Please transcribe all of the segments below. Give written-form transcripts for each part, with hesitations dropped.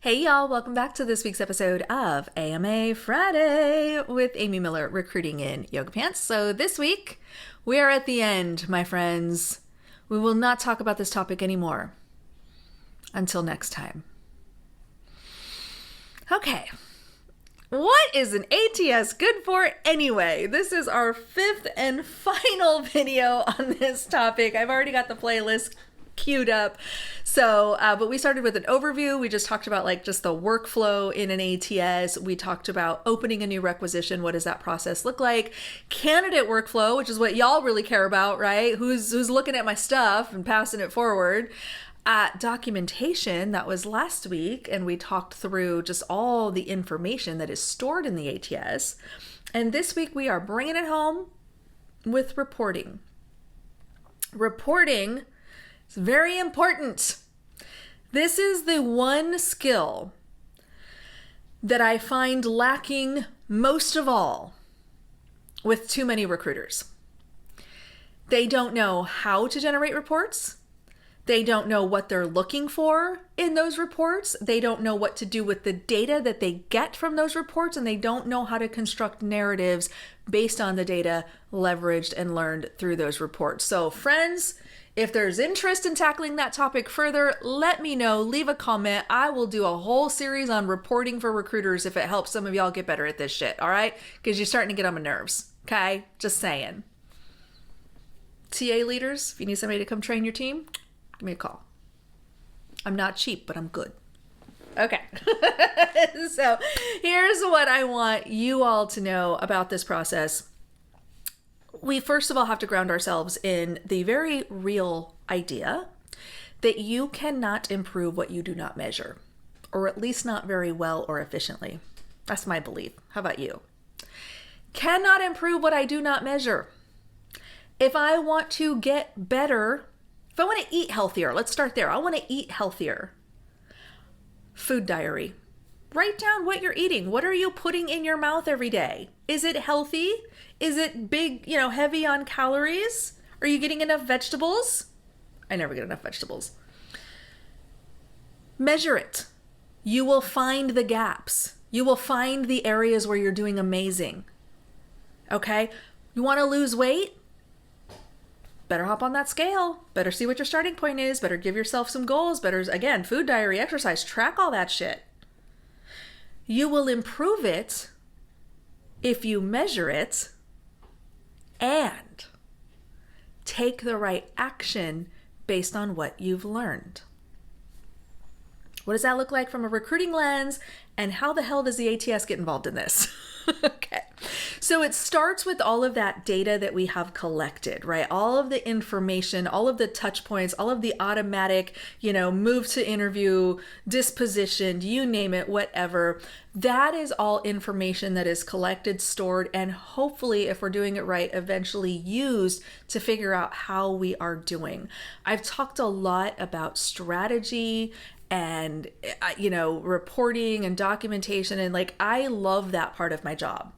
Hey y'all, welcome back to this week's episode of AMA Friday with Amy Miller, recruiting in yoga pants. So this week, we are at the end, my friends. We will not talk about this topic anymore until next time. Okay, what is an ATS good for anyway? This is our fifth and final video on this topic. I've already got the playlist queued up. So, but we started with an overview. We just talked about just the workflow in an ATS. We talked about opening a new requisition. What does that process look like? Candidate workflow, which is what y'all really care about, right? Who's looking at my stuff and passing it forward. Documentation, that was last week, and we talked through just all the information that is stored in the ATS. And this week we are bringing it home with reporting. Reporting is very important. This is the one skill that I find lacking most of all with too many recruiters. They don't know how to generate reports. They don't know what they're looking for in those reports. They don't know what to do with the data that they get from those reports, and they don't know how to construct narratives based on the data leveraged and learned through those reports. So friends, if there's interest in tackling that topic further, let me know, leave a comment. I will do a whole series on reporting for recruiters if it helps some of y'all get better at this shit, all right? Because you're starting to get on my nerves, okay? Just saying. TA leaders, if you need somebody to come train your team, give me a call. I'm not cheap, but I'm good. Okay. So here's what I want you all to know about this process. We first of all have to ground ourselves in the very real idea that you cannot improve what you do not measure, or at least not very well or efficiently. That's my belief. How about you? Cannot improve what I do not measure. If I want to get better, if I want to eat healthier, let's start there. I want to eat healthier. Food diary. Write down what you're eating. What are you putting in your mouth every day? Is it healthy? Is it big, heavy on calories? Are you getting enough vegetables? I never get enough vegetables. Measure it. You will find the gaps. You will find the areas where you're doing amazing. Okay? You want to lose weight? Better hop on that scale. Better see what your starting point is. Better give yourself some goals. Better, again, food diary, exercise, track all that shit. You will improve it if you measure it and take the right action based on what you've learned. What does that look like from a recruiting lens? And how the hell does the ATS get involved in this? Okay. So it starts with all of that data that we have collected, right? All of the information, all of the touch points, all of the automatic, move to interview, dispositioned, you name it, whatever. That is all information that is collected, stored, and hopefully, if we're doing it right, eventually used to figure out how we are doing. I've talked a lot about strategy and, reporting and documentation. And I love that part of my job.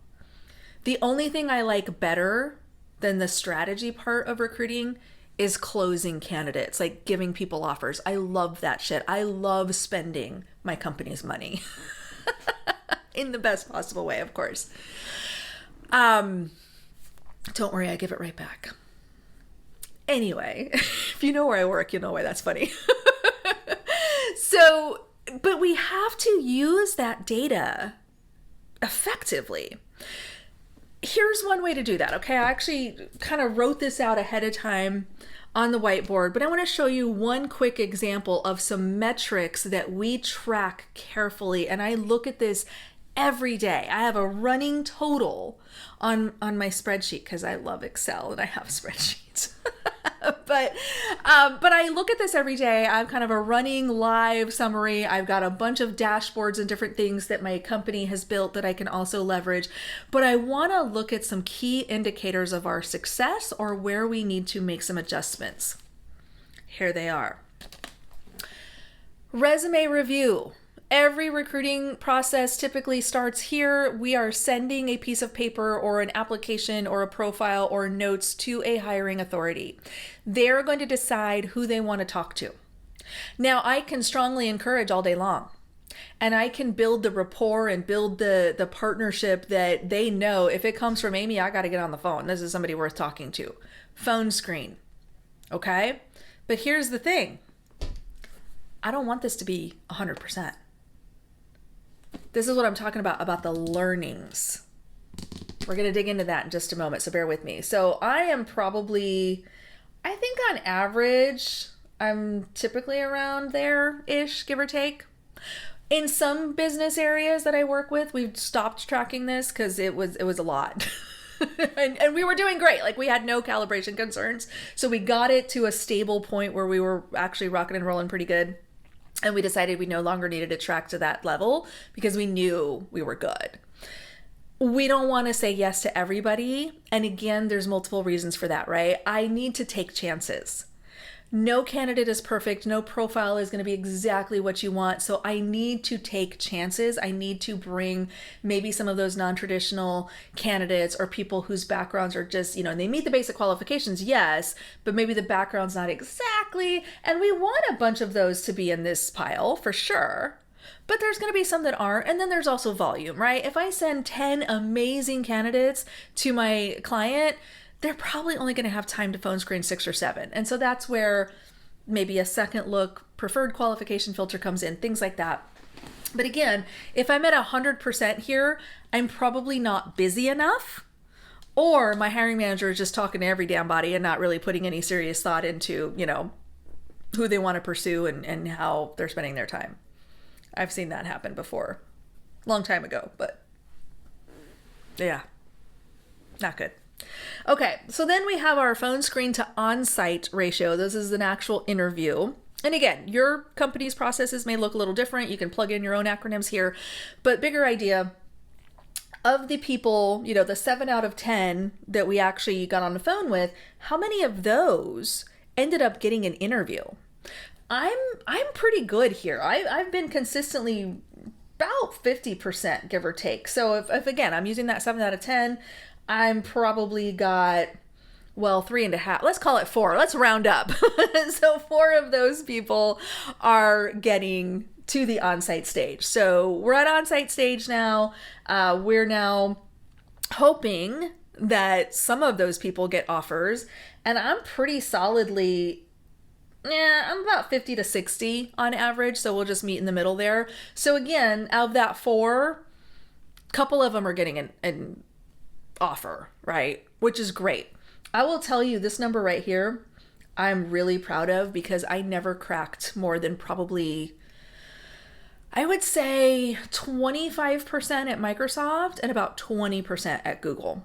The only thing I like better than the strategy part of recruiting is closing candidates, giving people offers. I love that shit. I love spending my company's money in the best possible way, of course. Don't worry, I give it right back. Anyway, if you know where I work, you know why that's funny. So, but we have to use that data effectively. Here's one way to do that, okay? I actually kind of wrote this out ahead of time on the whiteboard, but I want to show you one quick example of some metrics that we track carefully, and I look at this every day. I have a running total on my spreadsheet because I love Excel and I have spreadsheets. But I look at this every day. I have kind of a running live summary. I've got a bunch of dashboards and different things that my company has built that I can also leverage. But I want to look at some key indicators of our success or where we need to make some adjustments. Here they are. Resume review. Every recruiting process typically starts here. We are sending a piece of paper or an application or a profile or notes to a hiring authority. They're going to decide who they want to talk to. Now, I can strongly encourage all day long And I can build the rapport and build the partnership that they know if it comes from Amy, I got to get on the phone. This is somebody worth talking to. Phone screen. Okay? But here's the thing. I don't want this to be 100%. This is what I'm talking about the learnings. We're going to dig into that in just a moment, so bear with me. So I am probably, I think on average, I'm typically around there-ish, give or take. In some business areas that I work with, we've stopped tracking this because it was a lot. and we were doing great. Like, we had no calibration concerns. So we got it to a stable point where we were actually rocking and rolling pretty good. And we decided we no longer needed to track to that level because we knew we were good. We don't want to say yes to everybody. And again, there's multiple reasons for that, right? I need to take chances. No candidate is perfect. No profile is going to be exactly what you want. So I need to take chances. I need to bring maybe some of those non-traditional candidates or people whose backgrounds are just, they meet the basic qualifications, yes, but maybe the background's not exactly. And we want a bunch of those to be in this pile for sure. But there's going to be some that aren't. And then there's also volume, right? If I send 10 amazing candidates to my client, they're probably only going to have time to phone screen 6 or 7. And so that's where maybe a second look preferred qualification filter comes in, things like that. But again, if I'm at 100% here, I'm probably not busy enough, or my hiring manager is just talking to every damn body and not really putting any serious thought into, who they want to pursue and how they're spending their time. I've seen that happen before, long time ago, but yeah, not good. Okay, so then we have our phone screen to on-site ratio. This is an actual interview. And again, your company's processes may look a little different. You can plug in your own acronyms here, but bigger idea of the people, the 7 out of 10 that we actually got on the phone with, how many of those ended up getting an interview? I'm pretty good here. I've been consistently about 50%, give or take. So if again, I'm using that 7 out of 10, I'm probably got, 3.5, let's call it 4. Let's round up. So 4 of those people are getting to the on-site stage. So we're at on-site stage now. We're now hoping that some of those people get offers, and I'm pretty solidly, I'm about 50 to 60 on average. So we'll just meet in the middle there. So again, out of that 4, a couple of them are getting an offer, right? Which is great. I will tell you this number right here, I'm really proud of, because I never cracked more than probably, I would say 25% at Microsoft and about 20% at Google.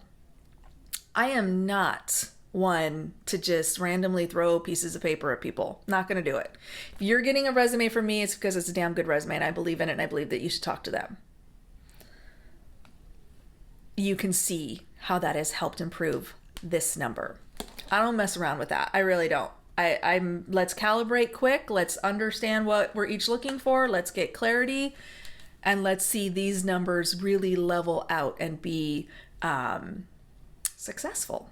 I am not one to just randomly throw pieces of paper at people. Not going to do it. If you're getting a resume from me, it's because it's a damn good resume and I believe in it and I believe that you should talk to them. You can see how that has helped improve this number. I don't mess around with that. I really don't. Let's calibrate quick. Let's understand what we're each looking for. Let's get clarity, and let's see these numbers really level out and be successful.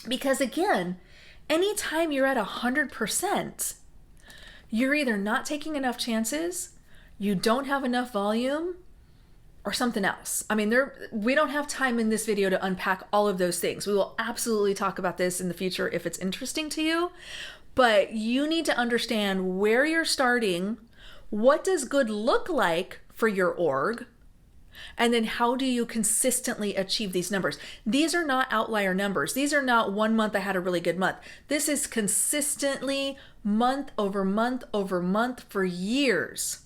Because again, anytime you're at 100%, you're either not taking enough chances, you don't have enough volume, or something else. I mean, we don't have time in this video to unpack all of those things. We will absolutely talk about this in the future if it's interesting to you, but you need to understand where you're starting, what does good look like for your org, and then how do you consistently achieve these numbers? These are not outlier numbers. These are not 1 month I had a really good month. This is consistently month over month over month for years.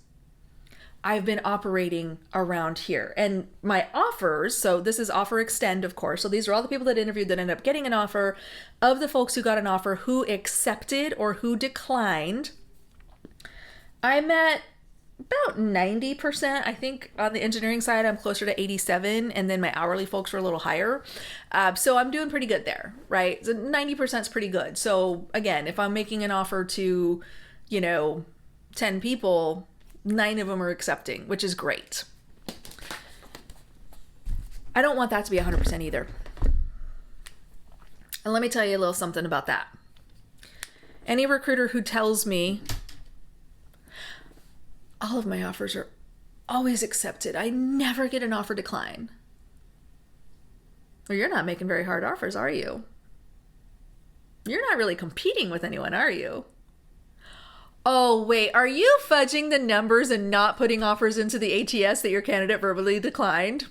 I've been operating around here. And my offers, so this is offer extend, of course. So these are all the people that interviewed that ended up getting an offer. Of the folks who got an offer, who accepted or who declined, I'm at about 90%. I think on the engineering side, I'm closer to 87. And then my hourly folks were a little higher. So I'm doing pretty good there, right? So 90% is pretty good. So again, if I'm making an offer to, 10 people, 9 of them are accepting, which is great. I don't want that to be 100% either. And let me tell you a little something about that. Any recruiter who tells me all of my offers are always accepted. I never get an offer decline. Well, you're not making very hard offers, are you? You're not really competing with anyone, are you? Oh, wait, are you fudging the numbers and not putting offers into the ATS that your candidate verbally declined?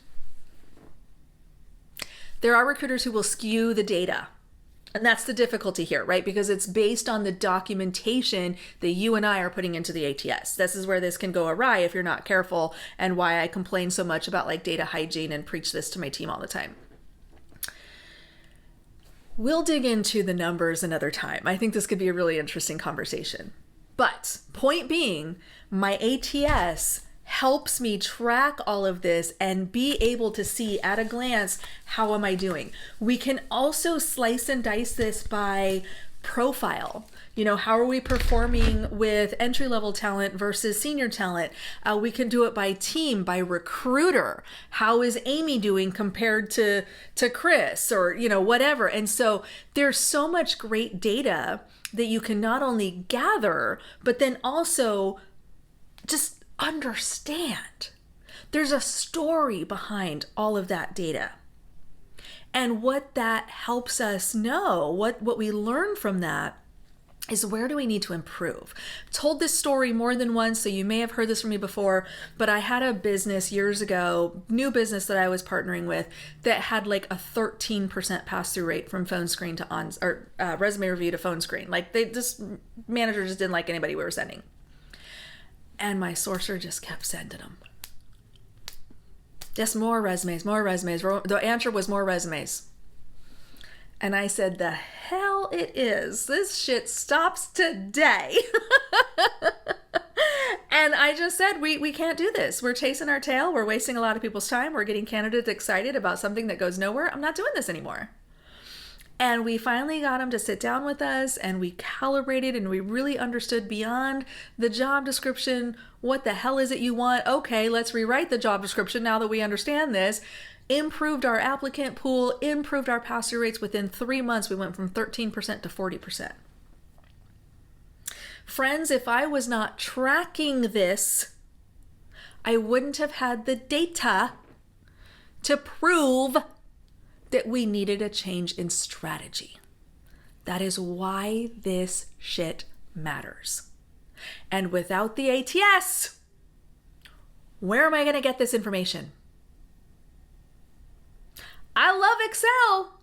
There are recruiters who will skew the data. And that's the difficulty here, right? Because it's based on the documentation that you and I are putting into the ATS. This is where this can go awry if you're not careful, and why I complain so much about like data hygiene and preach this to my team all the time. We'll dig into the numbers another time. I think this could be a really interesting conversation. But point being, my ATS helps me track all of this and be able to see at a glance, how am I doing? We can also slice and dice this by profile. You know, how are we performing with entry-level talent versus senior talent? We can do it by team, by recruiter. How is Amy doing compared to Chris, or, you know, whatever. And so there's so much great data that you can not only gather, but then also just understand. There's a story behind all of that data. And what that helps us know, what we learn from that, is where do we need to improve? I've told this story more than once, so you may have heard this from me before, but I had a business years ago, new business that I was partnering with, that had like a 13% pass-through rate from phone screen to resume review to phone screen. Like manager just didn't like anybody we were sending. And my sourcer just kept sending them. Just more resumes, more resumes. The answer was more resumes. And I said, the hell it is. This shit stops today. And I just said, we can't do this. We're chasing our tail. We're wasting a lot of people's time. We're getting candidates excited about something that goes nowhere. I'm not doing this anymore. And we finally got him to sit down with us, and we calibrated, and we really understood beyond the job description, what the hell is it you want? Okay, let's rewrite the job description now that we understand this. Improved our applicant pool, improved our pass-through rates. Within 3 months, we went from 13% to 40%. Friends, if I was not tracking this, I wouldn't have had the data to prove that we needed a change in strategy. That is why this shit matters. And without the ATS, where am I going to get this information? I love Excel,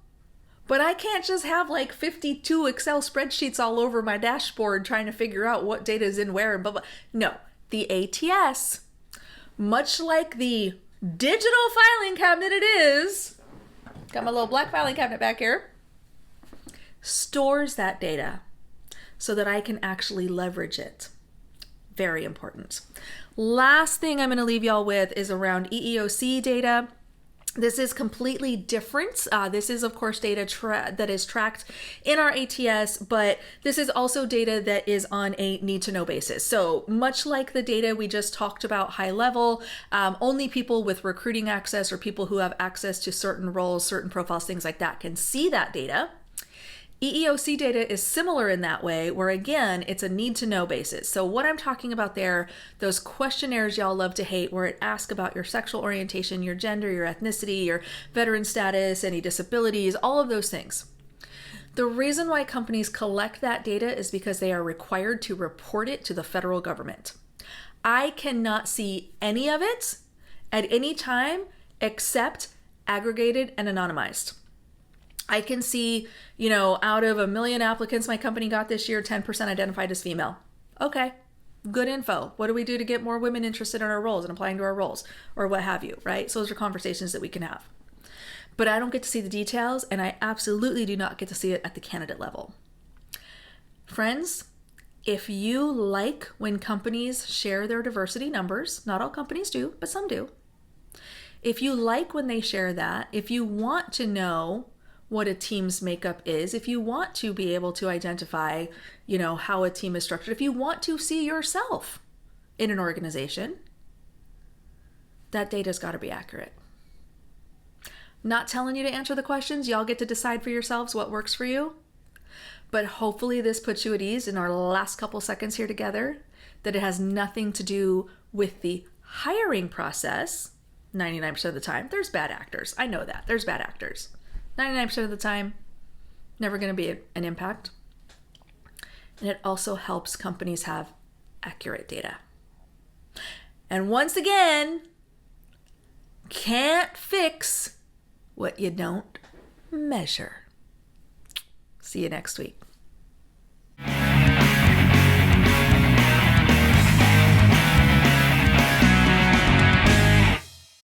but I can't just have like 52 Excel spreadsheets all over my dashboard trying to figure out what data is in where and blah, blah. No, the ATS, much like the digital filing cabinet it is, got my little black filing cabinet back here, stores that data so that I can actually leverage it. Very important. Last thing I'm going to leave y'all with is around EEOC data. This is completely different. This is, of course, data that is tracked in our ATS, but this is also data that is on a need-to-know basis. So much like the data we just talked about high level, only people with recruiting access or people who have access to certain roles, certain profiles, things like that can see that data. EEOC data is similar in that way, where again, it's a need-to-know basis. So what I'm talking about there, those questionnaires y'all love to hate, where it asks about your sexual orientation, your gender, your ethnicity, your veteran status, any disabilities, all of those things. The reason why companies collect that data is because they are required to report it to the federal government. I cannot see any of it at any time except aggregated and anonymized. I can see, out of 1 million applicants my company got this year, 10% identified as female. Okay, good info. What do we do to get more women interested in our roles and applying to our roles, or what have you, right? So those are conversations that we can have. But I don't get to see the details, and I absolutely do not get to see it at the candidate level. Friends, if you like when companies share their diversity numbers, not all companies do, but some do. If you like when they share that, if you want to know what a team's makeup is, if you want to be able to identify, how a team is structured, if you want to see yourself in an organization, that data's got to be accurate. Not telling you to answer the questions, y'all get to decide for yourselves what works for you. But hopefully this puts you at ease in our last couple seconds here together, that it has nothing to do with the hiring process, 99% of the time, there's bad actors. I know that. There's bad actors. 99% of the time, never going to be an impact. And it also helps companies have accurate data. And once again, can't fix what you don't measure. See you next week.